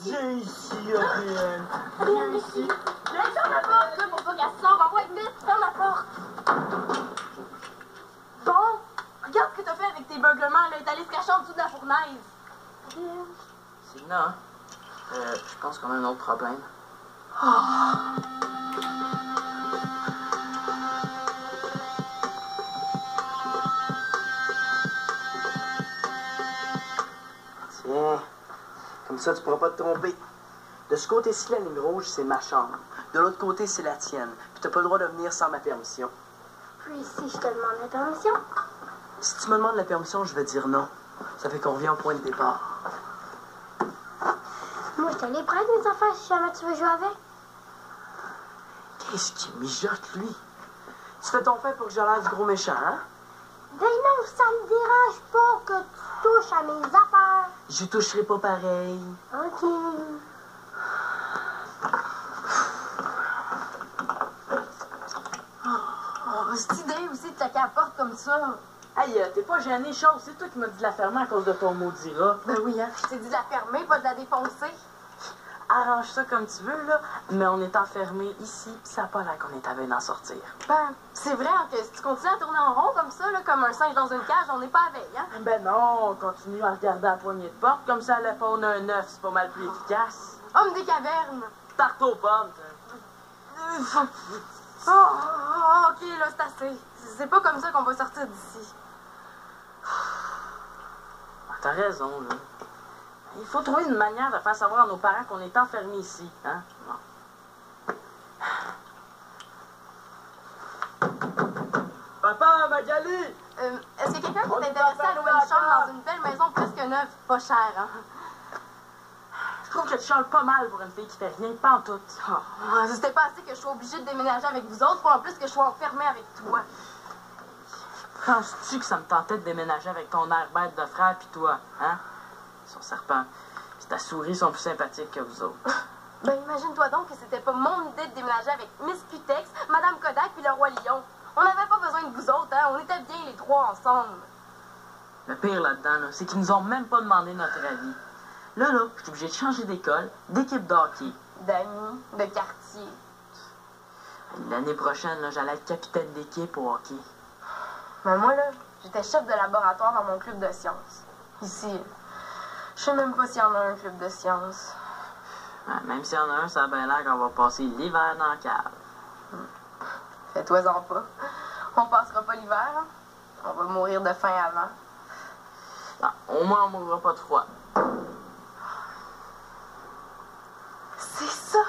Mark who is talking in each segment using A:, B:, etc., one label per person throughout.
A: ici.
B: Viens ici, Adrienne.
A: Viens ici. Ferme la porte, là, pour pas qu'elle sorte. Envoie vite, ferme la porte. Bon, regarde ce que t'as fait avec tes beuglements, là. T'es allé se cacher en dessous de la fournaise.
B: Célina, je pense qu'on a un autre problème. Tiens, comme ça tu pourras pas te tromper. De ce côté-ci, la ligne rouge, c'est ma chambre. De l'autre côté, c'est la tienne. Puis t'as pas le droit de venir sans ma permission.
A: Puis si je te demande la permission?
B: Si tu me demandes la permission, je vais dire non. Ça fait qu'on revient au point de départ.
A: Moi, je te les prête, mes affaires, si jamais tu veux jouer avec.
B: Qu'est-ce qu'il mijote, lui? Tu fais ton fait pour que j'ai l'air du gros méchant, hein?
A: Ben non, ça me dérange pas que tu touches à mes affaires.
B: Je toucherai pas pareil.
A: OK. Oh, cette idée aussi de claquer la porte comme ça.
B: Hey, t'es pas gêné, chose. C'est toi qui m'as dit de la fermer à cause de ton maudit rat.
A: Ben oui, hein. Je t'ai dit de la fermer, pas de la défoncer.
B: Arrange ça comme tu veux, là. Mais on est enfermé ici, pis ça n'a pas l'air qu'on est à veille d'en sortir.
A: Ben, c'est vrai hein, que si tu continues à tourner en rond comme ça, là, comme un singe dans une cage, on n'est pas à veille, hein.
B: Ben non, on continue à regarder à la poignée de porte. Comme ça, la faune un œuf, c'est pas mal plus efficace.
A: Homme des cavernes.
B: Tarte aux pommes,
A: OK, là, c'est assez. C'est pas comme ça qu'on va sortir d'ici.
B: T'as raison, là. Il faut trouver une manière de faire savoir à nos parents qu'on est enfermés ici, hein? Bon. Papa, Magali!
A: Est-ce que quelqu'un qui est intéressé à louer une chambre dans une belle maison presque neuve, pas chère, hein?
B: Je trouve que tu chantes pas mal pour une fille qui fait rien de pantoute.
A: Oh, c'était pas assez que je sois obligée de déménager avec vous autres, pour en plus que je sois enfermée avec toi.
B: Penses-tu que ça me tentait de déménager avec ton air bête de frère pis toi, hein? Son serpent. Pis ta souris sont plus sympathiques que vous autres.
A: Ben, imagine-toi donc que c'était pas mon idée de déménager avec Miss Putex, Madame Kodak puis le Roi Lion. On n'avait pas besoin de vous autres, hein? On était bien les trois ensemble.
B: Le pire là-dedans, là, c'est qu'ils nous ont même pas demandé notre avis. Là, je suis obligée de changer d'école, d'équipe de hockey.
A: D'amis, de quartier.
B: L'année prochaine, là, j'allais être capitaine d'équipe au hockey.
A: Mais moi, là, j'étais chef de laboratoire dans mon club de sciences. Ici, je sais même pas s'il y en a un club de sciences.
B: Ouais, même s'il y en a un, ça a bien l'air qu'on va passer l'hiver dans la cave.
A: Fais-toi-en pas. On passera pas l'hiver, hein? On va mourir de faim avant.
B: Non, au moins, on mourra pas de froid.
A: C'est ça!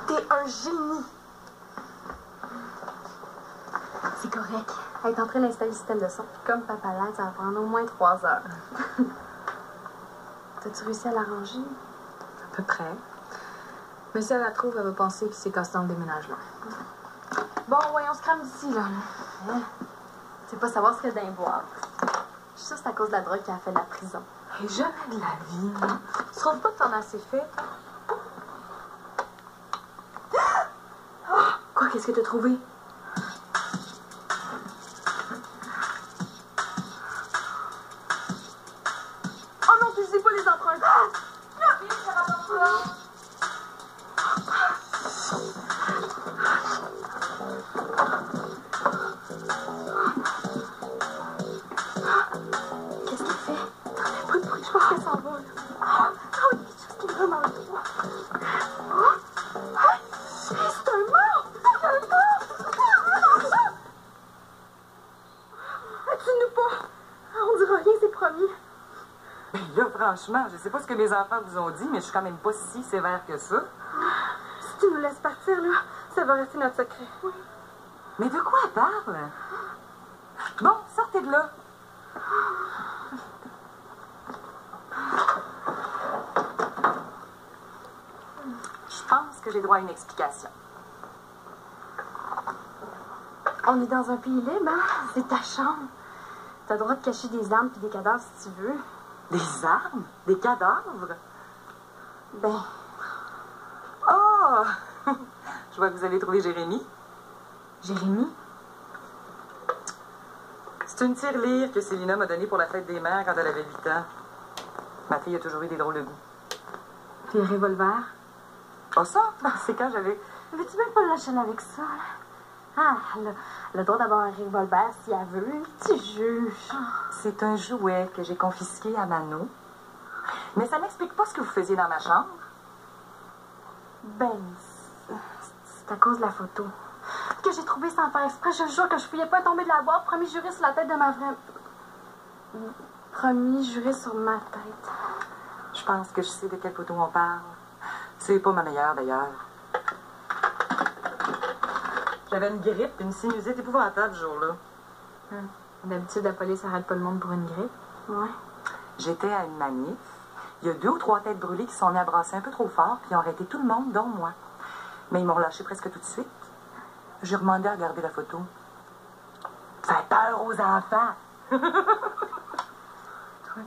A: T'es un génie!
C: C'est correct. Elle est en train d'installer le système de son. Comme papa l'aide, ça va prendre au moins 3 heures. T'as-tu réussi à l'arranger? À peu près. Mais si elle la trouve, elle va penser que c'est casse dans le déménagement.
A: Bon, voyons, on se crame d'ici, là.
C: Hein? Tu veux pas savoir ce qu'il y a dans les boîtes. Je suis sûre que c'est à cause de la drogue qui a fait de la prison.
D: Et jamais de la vie. Tu trouves pas que t'en as assez fait?
C: Quoi, qu'est-ce que t'as trouvé?
A: Oh non, tu sais pas les empreintes!
C: Qu'est-ce qu'elle fait? Pas de bruit, je pense qu'elle s'en va. Ah oui, quelque chose qui est vraiment le droit. C'est un mort! C'est un mort! Aide-nous pas! On dira rien, c'est promis.
D: Ben là, franchement, je sais pas ce que les enfants vous ont dit, mais je suis quand même pas si sévère que ça.
C: Si tu nous laisses partir, là, ça va rester notre secret. Oui.
D: Mais de quoi elle parle? Bon, sortez de là. Je pense que j'ai droit à une explication.
C: On est dans un pays libre, hein? C'est ta chambre. T'as le droit de cacher des armes puis des cadavres si tu veux.
D: Des armes? Des cadavres?
C: Ben,
D: Oh! Je vois que vous avez trouvé Jérémy.
C: Jérémy?
D: C'est une tirelire que Célina m'a donnée pour la fête des mères quand elle avait 8 ans. Ma fille a toujours eu des drôles de goût.
C: Puis le revolver.
D: Oh ça, c'est quand j'avais...
C: Veux-tu même pas la chaîne avec ça? Ah, elle a le droit d'avoir un revolver si elle veut. Tu juges.
D: C'est un jouet que j'ai confisqué à Mano. Mais ça n'explique pas ce que vous faisiez dans ma chambre.
C: Ben, c'est à cause de la photo. Que j'ai trouvé sans faire exprès. Je jure que je pouvais pas tomber de la boîte. Promis juré sur la tête de ma vraie... Promis juré sur ma tête.
D: Je pense que je sais de quelle photo on parle. C'est pas ma meilleure, d'ailleurs. J'avais une grippe et une sinusite épouvantable ce jour-là.
C: D'habitude, la police arrête pas le monde pour une grippe. Ouais.
D: J'étais à une manif. Il y a 2 ou 3 têtes brûlées qui sont venues à brasser un peu trop fort, puis ils ont arrêté tout le monde, dont moi. Mais ils m'ont relâché presque tout de suite. J'ai demandé à regarder la photo. Ça fait peur aux enfants.
C: Toi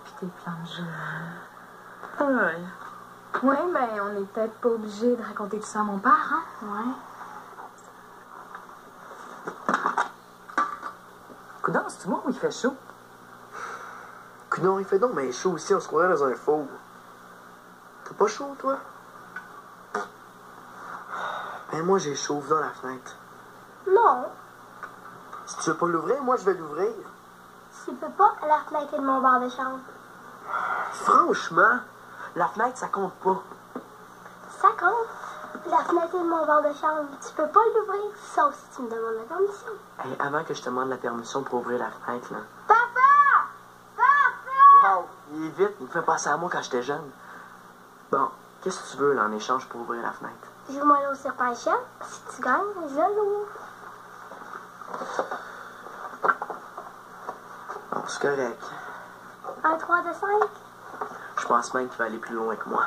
C: pis tes plans de jeu.
D: Ouais.
C: Oui, ben, on est peut-être pas obligé de raconter tout ça à mon père, hein? Ouais.
D: Coudonc, c'est-tu moi ou il fait chaud?
B: Coudon, il fait donc, mais chaud aussi, on se croirait dans un four. T'as pas chaud, toi? Ben, moi, j'ai chaud, dans la fenêtre.
A: Non,
B: Si tu veux pas l'ouvrir, moi, je vais l'ouvrir.
A: tu peux pas, la fenêtre est de mon bar de chambre.
B: Franchement, la fenêtre, ça compte pas.
A: Ça compte. La fenêtre est de mon bar de chambre. Tu peux pas l'ouvrir, sauf si tu me demandes la permission.
B: Hey, avant que je te demande la permission pour ouvrir la fenêtre, là.
A: Papa! Papa!
B: Wow! Il est vite, il me fait penser à moi quand j'étais jeune. Bon, qu'est-ce que tu veux, là, en échange pour ouvrir la fenêtre?
A: Joue-moi l'eau sur Passion. Si tu gagnes, je l'ouvre.
B: Bon, c'est correct.
A: Un 3 de 5.
B: Je pense même qu'il va aller plus loin que moi.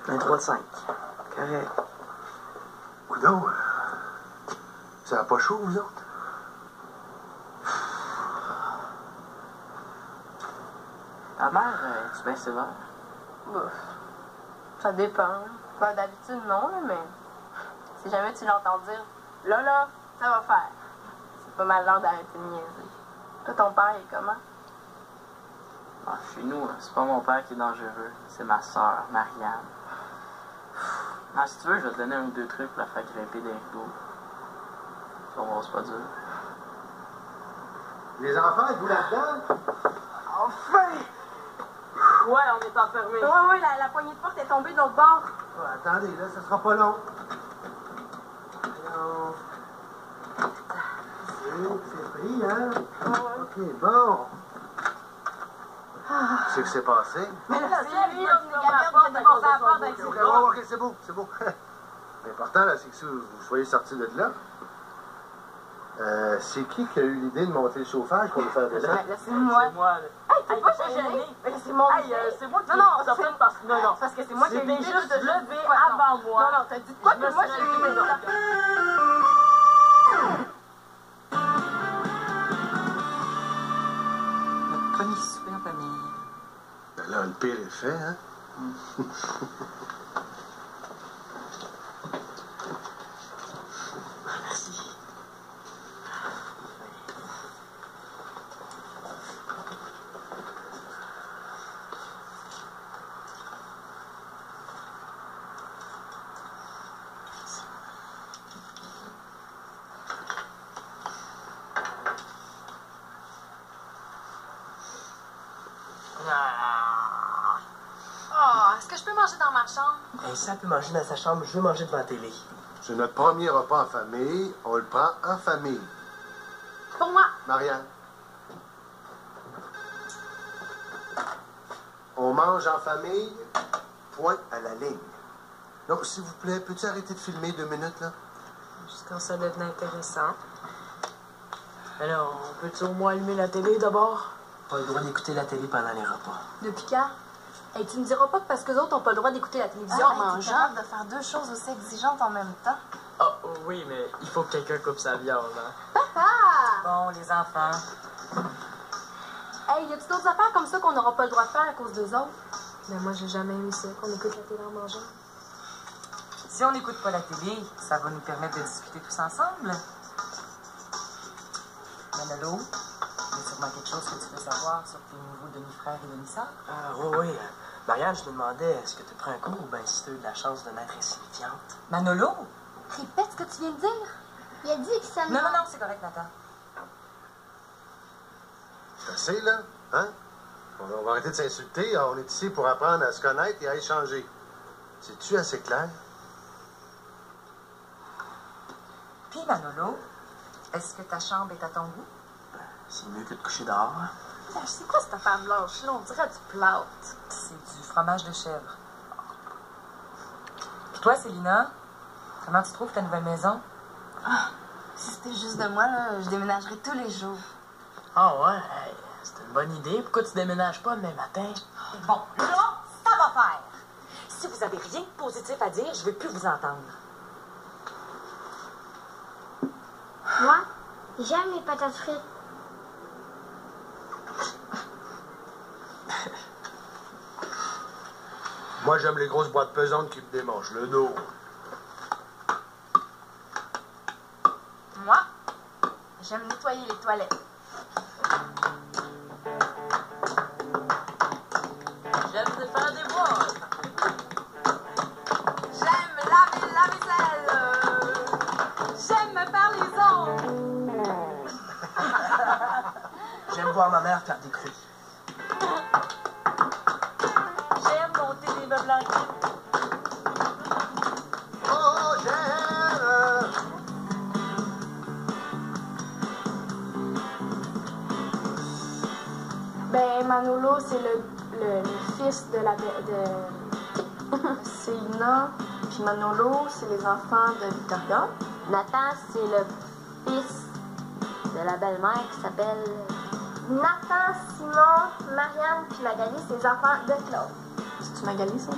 B: Un 3 de 5. Correct.
E: Coudon, ça va pas chaud, vous autres?
B: Ta mère, tu bien sévère?
A: Ça dépend. Ben, d'habitude, non, là, mais si jamais tu l'entends dire, là, ça va faire. C'est pas mal l'heure d'arrêter de niaiser. Toi, ton père, il est comment?
B: Ah, chez nous, c'est pas mon père qui est dangereux. C'est ma soeur, Marianne. Ah, si tu veux, je vais te donner 1 ou 2 trucs pour la faire grimper des rideaux. Tu vas voir, c'est pas dur.
E: Les enfants, êtes-vous là-dedans?
B: Enfin!
D: Ouais, on est enfermés.
A: Oui, la poignée de porte est tombée de l'autre bord.
E: Oh, attendez, là, ça sera pas long. Voyons. C'est pris, hein? OK, bon. Qu'est-ce qui s'est passé?
A: Mais là, c'est lui, là, qui a défoncé la porte avec ses doigts.
E: OK, c'est beau, c'est beau. L'important, là, c'est que si vous soyez sortis de là. C'est qui a eu l'idée de monter le chauffage pour nous faire de l'air?
A: C'est moi.
D: C'est moi, là.
A: Hey, t'es pas gêné. Mais c'est mon idée.
D: c'est moi qui
A: Non, non,
D: l'ai sorti
A: c'est-
D: parce que... Non, non.
A: C'est parce que c'est moi qui ai eu
D: C'était
A: l'idée
D: juste
A: de
D: levé
A: quoi, non.
D: avant moi.
A: Non, t'as dit quoi
D: Je
A: que
D: me
A: moi
D: suis
A: j'ai eu
D: réveillée.
A: l'idée.
D: Notre premier souper en famille.
E: Ben là, le pire est fait, hein?
B: Merci.
C: Oh, est-ce que je peux manger dans ma chambre?
B: Hey, ça peut manger dans sa chambre, je veux manger devant la télé.
E: C'est notre premier repas en famille. On le prend en famille.
C: Pour moi.
E: Marianne. On mange en famille, point à la ligne. Donc, s'il vous plaît, peux-tu arrêter de filmer 2 minutes, là?
F: Juste quand ça devenait intéressant. Alors, on peut-tu au moins allumer la télé d'abord?
B: Pas le droit d'écouter la télé pendant les repas.
C: Depuis quand? Hey, tu me diras pas que parce que les autres ont pas le droit d'écouter la télévision en mangeant.
A: de faire 2 choses aussi exigeantes en même temps.
F: Ah, oui, mais il faut que quelqu'un coupe sa viande, hein?
D: Bon, les enfants.
C: Hey, y a-tu d'autres affaires comme ça qu'on n'aura pas le droit de faire à cause d'eux autres? Mais moi, j'ai jamais aimé ça, qu'on écoute la télé en mangeant.
D: Si on n'écoute pas la télé, ça va nous permettre de discuter tous ensemble. Manolo, il y a sûrement quelque chose que tu veux savoir sur tes nouveaux demi-frères et demi-sœurs.
B: Ah, oui, oui.
G: Marianne, je te demandais, est-ce que tu as pris un cours ou bien si tu as eu de la chance de naître insignifiante?
D: Manolo?
C: Répète ce que tu viens de dire. Il a dit que ça
D: Non, c'est correct, Nathan.
E: C'est assez, là? Hein? On va arrêter de s'insulter. On est ici pour apprendre à se connaître et à échanger. C'est-tu assez clair?
D: Puis, Manolo, est-ce que ta chambre est à ton goût?
G: C'est mieux que de coucher dehors.
C: C'est quoi cette affaire blanche là? On dirait du plâtre.
D: C'est du fromage de chèvre. Puis toi, Célina, comment tu trouves ta nouvelle maison?
A: Si c'était juste de moi, là, je déménagerais tous les jours.
F: Ah ouais, hey, c'est une bonne idée. Pourquoi tu déménages pas demain matin?
D: Bon, là, ça va faire. Si vous avez rien de positif à dire, je veux plus vous entendre.
C: Moi, j'aime les patates frites.
E: Moi, j'aime les grosses boîtes pesantes qui me démangent le dos.
A: Moi, j'aime nettoyer les toilettes.
F: J'aime te faire des boîtes.
A: J'aime laver la vaisselle.
C: J'aime me faire les ongles.
G: J'aime voir ma mère faire des crues.
D: J'aime monter des meubles en kit.
E: Oh, j'aime!
C: Ben, Manolo, c'est le fils de la... Célina, puis Manolo, c'est les enfants de Victoria.
H: Nathan, c'est le fils de la belle-mère qui s'appelle...
C: Nathan, Simon, Marianne, puis Magali, c'est les enfants de Claude.
A: C'est-tu Magali, ça?